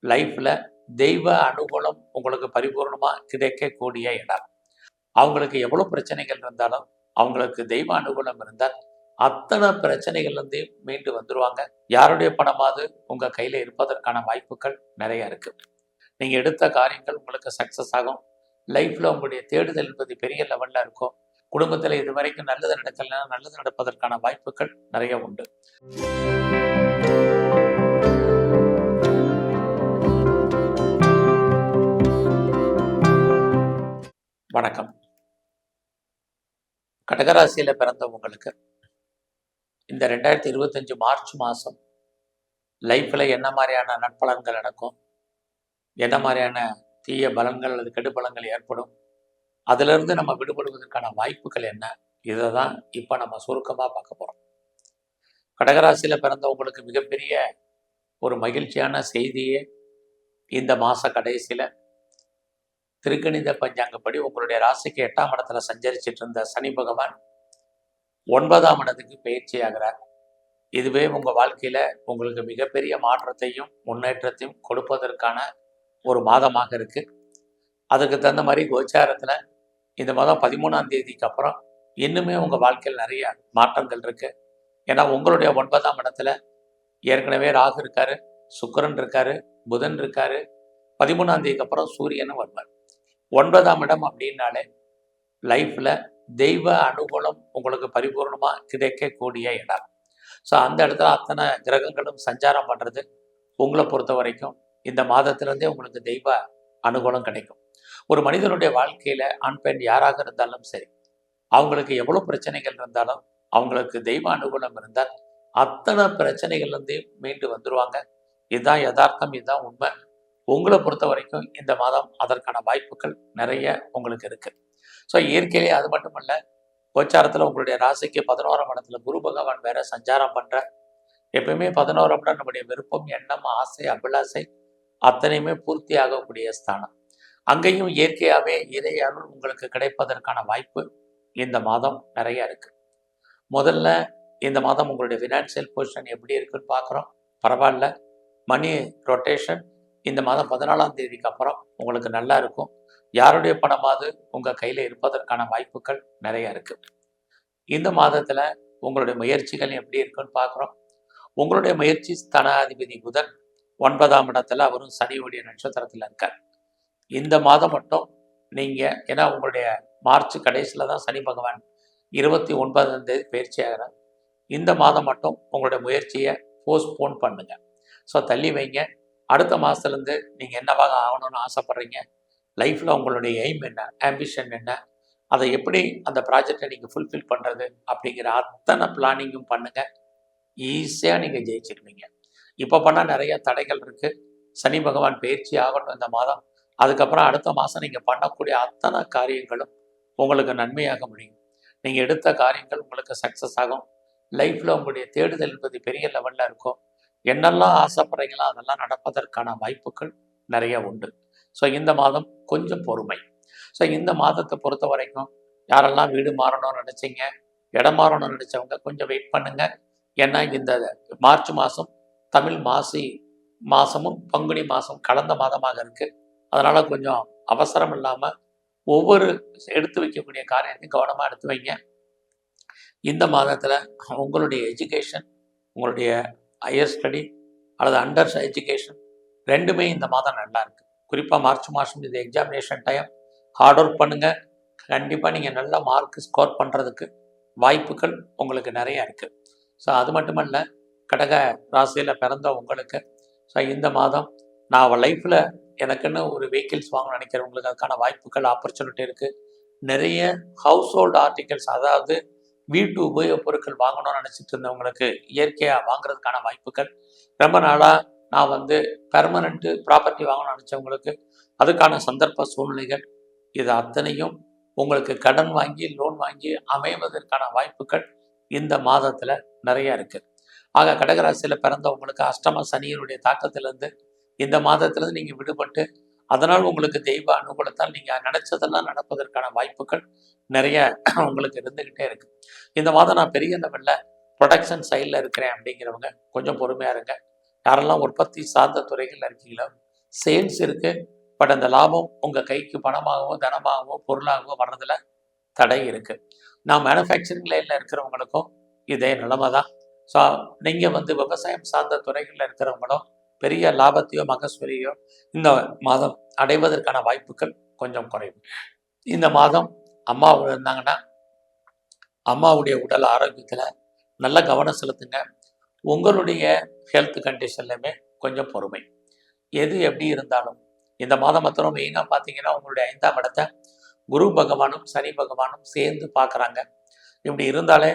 லைஃப்பில் தெய்வ அனுகூலம் உங்களுக்கு பரிபூர்ணமாக கிடைக்கக்கூடிய இடம். அவங்களுக்கு எவ்வளோ பிரச்சனைகள் இருந்தாலும் அவங்களுக்கு தெய்வ அனுகூலம் இருந்தால் அத்தனை பிரச்சனைகள்லேருந்து மீண்டு வந்துடுவாங்க. யாருடைய பணமாவது உங்கள் கையில் இருப்பதற்கான வாய்ப்புகள் நிறைய இருக்குது. நீங்கள் எடுத்த காரியங்கள் உங்களுக்கு சக்ஸஸ் ஆகும். லைஃப்பில் உங்களுடைய தேடுதல் என்பது பெரிய லெவலில் இருக்கும். குடும்பத்தில் இது வரைக்கும் நல்லது நடக்கலைன்னா நல்லது நடப்பதற்கான வாய்ப்புகள் நிறைய உண்டு. வணக்கம். கடகராசியில் பிறந்தவங்களுக்கு இந்த 2025 மார்ச் மாதம் லைஃப்பில் என்ன மாதிரியான நற்பலன்கள் நடக்கும், என்ன மாதிரியான தீய பலன்கள் அல்லது கெடுபலன்கள் ஏற்படும், அதிலிருந்து நம்ம விடுபடுவதற்கான வாய்ப்புகள் என்ன, இதை தான் இப்போ நம்ம சுருக்கமாக பார்க்க போகிறோம். கடகராசியில் பிறந்தவங்களுக்கு மிகப்பெரிய ஒரு மகிழ்ச்சியான செய்தியே இந்த மாத கடைசியில் திருக்கணித பஞ்சாங்கப்படி உங்களுடைய ராசிக்கு 8ஆம் இடத்துல சஞ்சரிச்சிட்டு இருந்த சனி பகவான் 9ஆம் இடத்துக்கு பயிற்சி ஆகிறார். இதுவே உங்கள் வாழ்க்கையில் உங்களுக்கு மிகப்பெரிய மாற்றத்தையும் முன்னேற்றத்தையும் கொடுப்பதற்கான ஒரு மாதமாக இருக்குது. அதுக்கு தகுந்த மாதிரி கோச்சாரத்தில் இந்த மாதம் 13ஆம் தேதிக்கு அப்புறம் இன்னுமே உங்கள் வாழ்க்கையில் நிறைய மாற்றங்கள் இருக்குது. ஏன்னா உங்களுடைய 9ஆம் இடத்துல ஏற்கனவே ராகு இருக்காரு, சுக்கிரன் இருக்காரு, புதன் இருக்காரு. 13ஆம் தேதிக்கு அப்புறம் சூரியனும் வருவார். 9ஆம் இடம் அப்படின்னாலே லைஃப்பில் தெய்வ அனுகூலம் உங்களுக்கு பரிபூர்ணமாக கிடைக்கக்கூடிய இடம். ஸோ அந்த இடத்துல அத்தனை கிரகங்களும் சஞ்சாரம் பண்ணுறது உங்களை பொறுத்த வரைக்கும் இந்த மாதத்திலேருந்தே உங்களுக்கு தெய்வ அனுகூலம் கிடைக்கும். ஒரு மனிதனுடைய வாழ்க்கையில் ஆண் பெண் யாராக இருந்தாலும் சரி, அவங்களுக்கு எவ்வளோ பிரச்சனைகள் இருந்தாலும் அவங்களுக்கு தெய்வ அனுகூலம் இருந்தால் அத்தனை பிரச்சனைகள்லேருந்து மீண்டு வந்துடுவாங்க. இதுதான் யதார்த்தம், இதுதான் உண்மை. உங்களை பொறுத்த வரைக்கும் இந்த மாதம் அதற்கான வாய்ப்புகள் நிறைய உங்களுக்கு இருக்குது. ஸோ இயற்கையிலே அது மட்டும் இல்லை, கோச்சாரத்தில் உங்களுடைய ராசிக்கு 11ஆம் இடத்துல குரு பகவான் வேற சஞ்சாரம் பண்ணுற. எப்பயுமே 11ஆம் இடம் நம்முடைய விருப்பம், எண்ணம், ஆசை, அபிலாசை அத்தனையுமே பூர்த்தி ஆகக்கூடிய ஸ்தானம். அங்கேயும் இயற்கையாகவே இறை அருள் உங்களுக்கு கிடைப்பதற்கான வாய்ப்பு இந்த மாதம் நிறைய இருக்குது. முதல்ல இந்த மாதம் உங்களுடைய ஃபினான்ஷியல் பொசிஷன் எப்படி இருக்குன்னு பார்க்குறோம். பரவாயில்ல. மணி ரொட்டேஷன் இந்த மாதம் 14ஆம் தேதிக்கு அப்புறம் உங்களுக்கு நல்லா இருக்கும். யாருடைய பணமாவது உங்கள் கையில் இருப்பதற்கான வாய்ப்புகள் நிறைய இருக்குது. இந்த மாதத்தில் உங்களுடைய முயற்சிகள் எப்படி இருக்குன்னு பார்க்குறோம். உங்களுடைய முயற்சி ஸ்தானாதிபதி புதன் 9ஆம் இடத்துல அவரும் சனியுடைய நட்சத்திரத்தில் இருக்கார். இந்த மாதம் மட்டும் நீங்கள், ஏன்னா உங்களுடைய மார்ச் கடைசியில் தான் சனி பகவான் 29ஆம் தேதி பயிற்சி ஆகிறார். இந்த மாதம் மட்டும் உங்களுடைய முயற்சியை போஸ்ட்போன் பண்ணுங்க. ஸோ தள்ளி வைங்க. அடுத்த மாதத்துலேருந்து நீங்கள் என்னவாக ஆகணும்னு ஆசைப்பட்றீங்க, லைஃப்பில் உங்களுடைய எய்ம் என்ன, ஆம்பிஷன் என்ன, அதை எப்படி அந்த ப்ராஜெக்டை நீங்கள் ஃபுல்ஃபில் பண்ணுறது அப்படிங்கிற அத்தனை பிளானிங்கும் பண்ணுங்கள். ஈஸியாக நீங்கள் ஜெயிச்சிருவீங்க. இப்போ பண்ணால் நிறைய தடைகள் இருக்குது. சனி பகவான் பயிற்சி ஆகட்டும் இந்த மாதம். அதுக்கப்புறம் அடுத்த மாதம் நீங்கள் பண்ணக்கூடிய அத்தனை காரியங்களும் உங்களுக்கு நன்மையாக முடியும். நீங்கள் எடுத்த காரியங்கள் உங்களுக்கு சக்ஸஸ் ஆகும். லைஃப்பில் உங்களுடைய தேடுதல் என்பது பெரிய லெவலில் இருக்கும். என்னெல்லாம் ஆசைப்படுறீங்களோ அதெல்லாம் நடப்பதற்கான வாய்ப்புகள் நிறைய உண்டு. ஸோ இந்த மாதம் கொஞ்சம் பொறுமை. ஸோ இந்த மாதத்தை பொறுத்த வரைக்கும் யாரெல்லாம் வீடு மாறணும்னு நினச்சிங்க, இடம் மாறணும்னு நினச்சவங்க கொஞ்சம் வெயிட் பண்ணுங்க. ஏன்னா இந்த மார்ச் மாதம் தமிழ் மாதமும் பங்குனி மாதம் கலந்த மாதமாக இருக்குது. அதனால் கொஞ்சம் அவசரம் இல்லாமல் ஒவ்வொரு எடுத்து வைக்கக்கூடிய காரியத்தையும் கவனமாக எடுத்து வைங்க. இந்த மாதத்தில் உங்களுடைய எஜுகேஷன், உங்களுடைய ஹையர் ஸ்டடி அல்லது அண்டர் எஜுகேஷன் ரெண்டுமே இந்த மாதம் நல்லா இருக்குது. குறிப்பாக மார்ச் மாதம் இது எக்ஸாமினேஷன் டைம். ஹார்ட் ஒர்க் பண்ணுங்கள். கண்டிப்பாக நீங்கள் நல்ல மார்க் ஸ்கோர் பண்ணுறதுக்கு வாய்ப்புகள் உங்களுக்கு நிறையா இருக்குது. ஸோ அது மட்டுமல்ல, கடக ராசியில் பிறந்த உங்களுக்கு ஸோ இந்த மாதம் நான் லைஃப்பில் எனக்குன்னு ஒரு வெஹிக்கிள்ஸ் வாங்க நினைக்கிறவங்களுக்கு அதுக்கான வாய்ப்புகள், ஆப்பர்ச்சுனிட்டி இருக்குது. நிறைய ஹவுஸ் ஹோல்டு ஆர்டிகல்ஸ், அதாவது வீட்டு உபயோகப் பொருட்கள் வாங்கணும்னு நினச்சிட்டு இருந்தவங்களுக்கு இயற்கையாக வாங்குறதுக்கான வாய்ப்புகள். ரொம்ப நாளாக நான் பெர்மனண்ட்டு ப்ராப்பர்ட்டி வாங்கணும்னு நினச்சவங்களுக்கு அதுக்கான சந்தர்ப்ப சூழ்நிலைகள், இது அத்தனையும் உங்களுக்கு கடன் வாங்கி லோன் வாங்கி அமைவதற்கான வாய்ப்புகள் இந்த மாதத்தில் நிறையா இருக்குது. ஆக கடகராசியில் பிறந்தவங்களுக்கு அஷ்டம சனியினுடைய தாக்கத்திலேருந்து இந்த மாதத்திலேருந்து நீங்கள் விடுபட்டு அதனால் உங்களுக்கு தெய்வ அனுகூலத்தால் நீங்கள் நினச்சதெல்லாம் நடப்பதற்கான வாய்ப்புகள் நிறைய உங்களுக்கு இருந்துக்கிட்டே இருக்குது. இந்த மாதம் நான் பெரிய லெவலில் ப்ரொடக்ஷன் சைடில் இருக்கிறேன் அப்படிங்கிறவங்க கொஞ்சம் பொறுமையாக இருங்க. யாரெல்லாம் உற்பத்தி சார்ந்த துறைகளில் இருக்கீங்களோ சேல்ஸ் இருக்குது. பட் அந்த லாபம் உங்கள் கைக்கு பணமாகவோ தனமாகவோ பொருளாகவோ வர்றதில் தடை இருக்குது. நான் மேனுஃபேக்சரிங் லைனில் இருக்கிறவங்களுக்கும் இதே நிலைமை தான். ஸோ நீங்கள் விவசாயம் சார்ந்த துறைகளில் இருக்கிறவங்களும் பெரிய லாபத்தையோ மகசூலையோ இந்த மாதம் அடைவதற்கான வாய்ப்புகள் கொஞ்சம் குறைவு. இந்த மாதம் அம்மா இருந்தாங்கன்னா அம்மாவுடைய உடல் ஆரோக்கியத்தில் நல்ல கவனம் செலுத்துங்க. உங்களுடைய ஹெல்த் கண்டிஷன்லையுமே கொஞ்சம் பொறுமை. எது எப்படி இருந்தாலும் இந்த மாதம் மாத்திரம் மெயினாக பார்த்தீங்கன்னா உங்களுடைய 5ஆம் இடத்தை குரு பகவானும் சனி பகவானும் சேர்ந்து பார்க்குறாங்க. இப்படி இருந்தாலே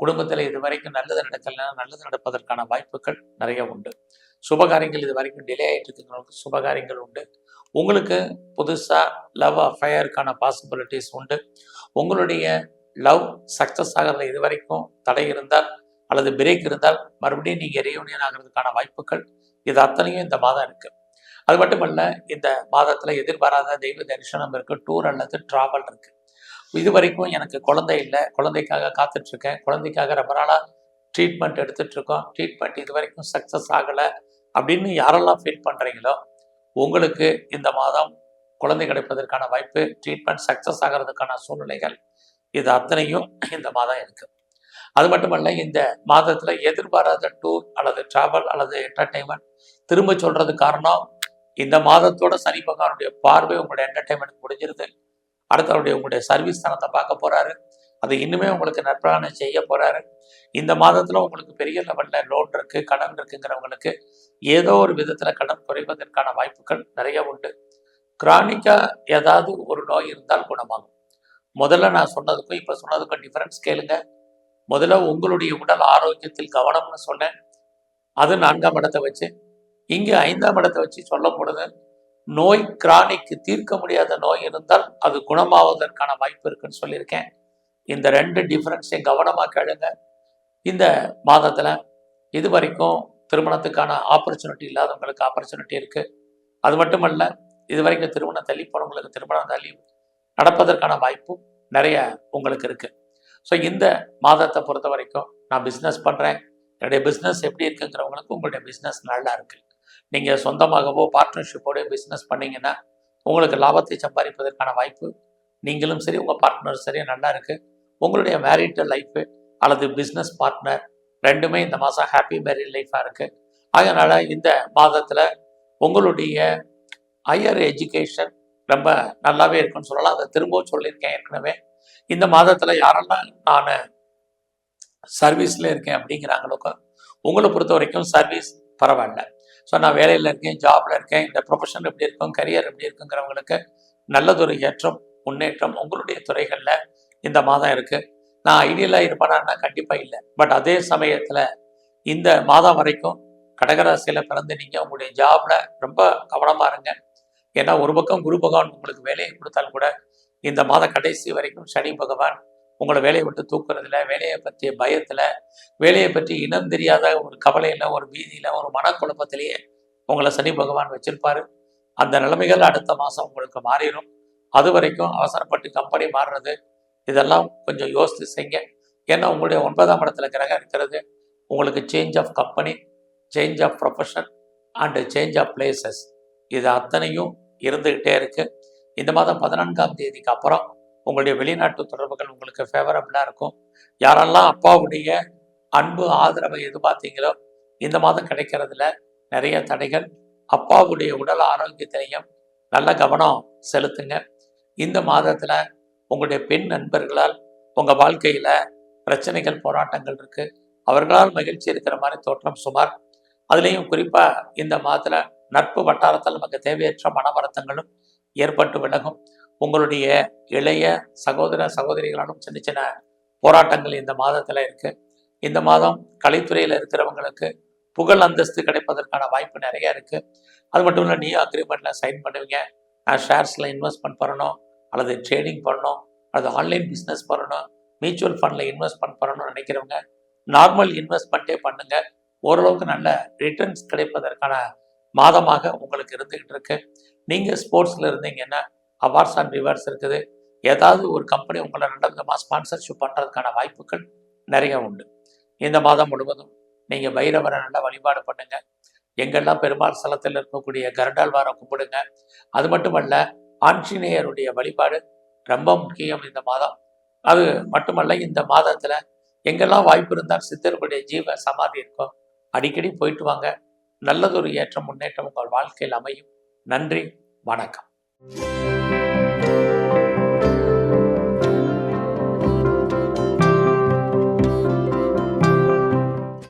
குடும்பத்தில் இது வரைக்கும் நல்லது நடக்கலைன்னா நல்லது நடப்பதற்கான வாய்ப்புகள் நிறைய உண்டு. சுபகாரியங்கள் இது வரைக்கும் டிலே ஆகிட்டு இருக்கிறவங்களுக்கு சுபகாரியங்கள் உண்டு. உங்களுக்கு புதுசாக லவ் அஃபயருக்கான பாசிபிலிட்டிஸ் உண்டு. உங்களுடைய லவ் சக்ஸஸ் ஆகிறதுல இது வரைக்கும் தடை இருந்தால் அல்லது பிரேக் இருந்தால் மறுபடியும் நீங்கள் ரீயூனியன் ஆகிறதுக்கான வாய்ப்புகள் இது அத்தனையும் இந்த மாதம் இருக்குது. அது மட்டுமல்ல, இந்த மாதத்தில் எதிர்பாராத தெய்வ தரிசனம் இருக்குது, டூர் அல்லது ட்ராவல் இருக்குது. இது வரைக்கும் எனக்கு குழந்தை இல்லை, குழந்தைக்காக காத்துட்ருக்கேன், குழந்தைக்காக ரொம்ப நாளாக ட்ரீட்மெண்ட் எடுத்துகிட்ருக்கோம், ட்ரீட்மெண்ட் இது வரைக்கும் சக்ஸஸ் ஆகலை அப்படின்னு யாரெல்லாம் ஃபீல் பண்ணுறீங்களோ உங்களுக்கு இந்த மாதம் குழந்தை கிடைப்பதற்கான வாய்ப்பு, ட்ரீட்மெண்ட் சக்ஸஸ் ஆகிறதுக்கான சூழ்நிலைகள் இது அத்தனையும் இந்த மாதம் இருக்குது. அது மட்டுமல்ல, இந்த மாதத்தில் எதிர்பாராத டூர் அல்லது ட்ராவல் அல்லது என்டர்டெயின்மெண்ட் திரும்ப சொல்கிறது காரணம் இந்த மாதத்தோட சனி பகவானுடைய பார்வை உங்களுடைய என்டர்டெயின்மெண்ட் முடிஞ்சிருது. அடுத்தவருடைய உங்களுடைய சர்வீஸ் தனத்தை பார்க்க போகிறாரு. அது இன்னுமே உங்களுக்கு நற்பலனை செய்ய போகிறாரு. இந்த மாதத்தில் உங்களுக்கு பெரிய லெவலில் லோன் இருக்குது, கடன் இருக்குங்கிறவங்களுக்கு ஏதோ ஒரு விதத்தில் கடன் குறைவதற்கான வாய்ப்புகள் நிறைய உண்டு. கிரானிக்காக ஏதாவது ஒரு நோய் இருந்தால் குணமாகும். முதல்ல நான் சொன்னதுக்கும் இப்போ சொன்னதுக்கும் டிஃபரன்ஸ் கேளுங்க. முதல்ல உங்களுடைய உடல் ஆரோக்கியத்தில் கவனம்னு சொன்னேன், அது 4ஆம் இடத்தை வச்சு. இங்கே 5ஆம் இடத்தை வச்சு சொல்லும் பொழுது நோய் கிரானிக் தீர்க்க முடியாத நோய் இருந்தால் அது குணமாவதற்கான வாய்ப்பு இருக்குன்னு சொல்லியிருக்கேன். இந்த 2 டிஃபரன்ஸையும் கவனமாக கேளுங்க. இந்த மாதத்தில் இது வரைக்கும் திருமணத்துக்கான ஆப்பர்ச்சுனிட்டி இல்லாதவங்களுக்கு ஆப்பர்ச்சுனிட்டி இருக்குது. அது மட்டுமல்ல, இது வரைக்கும் திருமணம் தள்ளி போனவங்களுக்கு திருமணம் தள்ளி நடப்பதற்கான வாய்ப்பும் நிறைய உங்களுக்கு இருக்குது. ஸோ இந்த மாதத்தை பொறுத்த வரைக்கும் நான் பிஸ்னஸ் பண்ணுறேன், என்னுடைய பிஸ்னஸ் எப்படி இருக்குங்கிறவங்களுக்கு உங்களுடைய பிஸ்னஸ் நல்லா இருக்குது. நீங்கள் சொந்தமாகவோ பார்ட்னர்ஷிப்போட பிஸ்னஸ் பண்ணிங்கன்னா உங்களுக்கு லாபத்தை சம்பாதிப்பதற்கான வாய்ப்பு நீங்களும் சரி உங்கள் பார்ட்னரும் சரி நல்லா இருக்குது. உங்களுடைய மேரிட்டல் லைஃபு அல்லது பிஸ்னஸ் பார்ட்னர் ரெண்டுமே இந்த மாதம் ஹாப்பி மேரிட் லைஃபாக இருக்குது. அதனால் இந்த மாதத்தில் உங்களுடைய ஹையர் எஜுகேஷன் ரொம்ப நல்லாவே இருக்குன்னு சொல்லலாம். அதை திரும்பவும் சொல்லியிருக்கேன் ஏற்கனவே. இந்த மாதத்தில் யாரெல்லாம் நான் சர்வீஸில் இருக்கேன் அப்படிங்கிறாங்களுக்கோ உங்களை பொறுத்த வரைக்கும் சர்வீஸ் பரவாயில்ல. ஸோ நான் வேலையில் இருக்கேன், ஜாபில் இருக்கேன், இந்த ப்ரொஃபஷன் எப்படி இருக்கும், கரியர் எப்படி இருக்குங்கிறவங்களுக்கு நல்லதொரு ஏற்றம் முன்னேற்றம் உங்களுடைய துறைகளில் இந்த மாதம் இருக்குது. நான் ஐடியலாக இருப்பேனா கண்டிப்பாக இல்லை. பட் அதே சமயத்தில் இந்த மாதம் வரைக்கும் கடகராசியில் பிறந்து நீங்கள் உங்களுடைய ஜாபில் ரொம்ப கவனமாக இருங்க. ஏன்னா ஒரு பக்கம் குரு பகவான் உங்களுக்கு வேலையை கொடுத்தாலும் கூட இந்த மாத கடைசி வரைக்கும் சனி பகவான் உங்களை வேலையை விட்டு தூக்குறதுல, வேலையை பற்றிய பயத்தில், வேலையை பற்றி இனம் தெரியாத ஒரு கவலையில், ஒரு பீதியில், ஒரு மனக்குழப்பத்திலேயே உங்களை சனி பகவான் வச்சிருப்பார். அந்த நிலைமைகள் அடுத்த மாதம் உங்களுக்கு மாறிடும். அது வரைக்கும் அவசரப்பட்டு கம்பெனி மாறுறது இதெல்லாம் கொஞ்சம் யோசித்து செய்யுங்க. ஏன்னா உங்களுடைய 9ஆம் இடத்துல கிரகம் இருக்கிறது. உங்களுக்கு change of company, change of profession and change of places இது அத்தனையும் இருந்துக்கிட்டே இருக்குது. இந்த மாதம் 14ஆம் தேதிக்கு அப்புறம் உங்களுடைய வெளிநாட்டு தொடர்புகள் உங்களுக்கு ஃபேவரபிளாக இருக்கும். யாரெல்லாம் அப்பாவுடைய அன்பு ஆதரவை எதிர்பார்த்தீங்களோ இந்த மாதம் கிடைக்கிறதுல நிறைய தடைகள். அப்பாவுடைய உடல் ஆரோக்கியத்திலையும் நல்ல கவனம் செலுத்துங்க. இந்த மாதத்தில் உங்களுடைய பெண் நண்பர்களால் உங்கள் வாழ்க்கையில் பிரச்சனைகள் போராட்டங்கள் இருக்குது. அவர்களால் மகிழ்ச்சி இருக்கிற மாதிரி தோற்றம் சுமார். அதுலேயும் குறிப்பாக இந்த மாதத்தில் நட்பு வட்டாரத்தால் நமக்கு தேவையற்ற மன வருத்தங்களும் ஏற்பட்டு விலகும். உங்களுடைய இளைய சகோதர சகோதரிகளாலும் சின்ன சின்ன போராட்டங்கள் இந்த மாதத்தில் இருக்குது. இந்த மாதம் கலைத்துறையில் இருக்கிறவங்களுக்கு புகழ் அந்தஸ்து கிடைப்பதற்கான வாய்ப்பு நிறைய இருக்குது. அது மட்டும் இல்லை, நீ அக்ரிமெண்ட்டில் சைன் பண்ணுவீங்க. நான் ஷேர்ஸில் இன்வெஸ்ட்மெண்ட் பண்ணணும் அல்லது ட்ரேடிங் பண்ணணும் அல்லது ஆன்லைன் பிஸ்னஸ் பண்ணணும், மியூச்சுவல் ஃபண்டில் இன்வெஸ்ட்மெண்ட் பண்ணணும்னு நினைக்கிறவங்க நார்மல் இன்வெஸ்ட்மெண்ட்டே பண்ணுங்கள். ஓரளவுக்கு நல்ல ரிட்டர்ன்ஸ் கிடைப்பதற்கான மாதமாக உங்களுக்கு இருந்துக்கிட்டு இருக்கு. நீங்கள் ஸ்போர்ட்ஸில் இருந்தீங்கன்னா அவார்ட்ஸ் அண்ட் ரிவார்ட்ஸ் இருக்குது. ஏதாவது ஒரு கம்பெனி உங்களை நல்ல விதமாக ஸ்பான்சர்ஷிப் பண்ணுறதுக்கான வாய்ப்புகள் நிறைய உண்டு. இந்த மாதம் முழுவதும் நீங்கள் பைரவரை நல்ல வழிபாடு பண்ணுங்கள். எங்கெல்லாம் பெருமாள் ஸ்தலத்தில் இருக்கக்கூடிய கருடாழ்வாரை கும்பிடுங்க. அது மட்டுமல்ல, ஆஞ்சநேயருடைய வழிபாடு ரொம்ப முக்கியம் இந்த மாதம். அது மட்டுமல்ல, இந்த மாதத்துல எங்கெல்லாம் வாய்ப்பு இருந்தால் சித்தர்களுடைய ஜீவ சமாதி இருக்கும், அடிக்கடி போயிட்டு வாங்க. நல்லதொரு ஏற்றம் முன்னேற்றம் உங்கள் வாழ்க்கையில் அமையும். நன்றி, வணக்கம்.